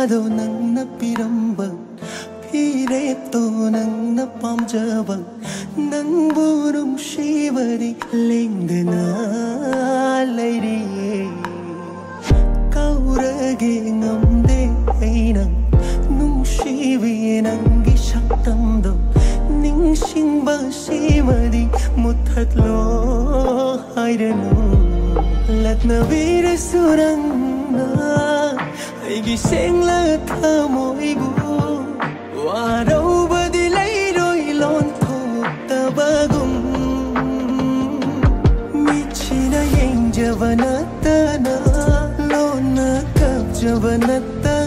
ꯊꯋꯥꯗꯣ ꯅꯪꯅ ꯄꯤꯔꯝꯕ ꯐꯤꯔꯦꯞꯇꯣ ꯅꯪꯅ ꯄꯥꯝꯖꯕ ꯅꯪꯕꯨ ꯅꯨꯡꯁꯤꯕꯗꯤ ꯂꯦꯡꯗꯅ ꯂꯩꯔꯤꯌꯦ ꯀꯥꯎꯔꯒꯦ ꯉꯝꯗꯦ ꯑꯩꯅ ꯅꯨꯡꯁꯤꯕꯤ ꯅꯪꯒꯤ ꯁꯛꯇꯝꯗꯣ ꯅꯤꯡꯁꯤꯡꯕ ꯁꯤꯃꯗꯤ ꯃꯨꯠꯊꯠꯂꯣ ꯍꯥꯏꯔꯅꯨ ꯂꯛꯅꯕꯤꯔꯁꯨ ꯅꯪꯅ ꯑꯩꯒꯤ ꯁꯦꯡꯂ ꯊꯃꯣꯏꯕꯨ ꯋꯥꯔꯧꯕꯗꯤ ꯂꯩꯔꯣꯏ ꯂꯣꯟꯊꯣꯛꯇꯕꯒꯨꯝ ꯃꯤꯠꯁꯤꯅ ꯌꯦꯡꯖꯕ ꯅꯠꯇꯅ ꯂꯣꯟꯅ ꯀꯞꯆꯕ ꯅꯠꯇꯅ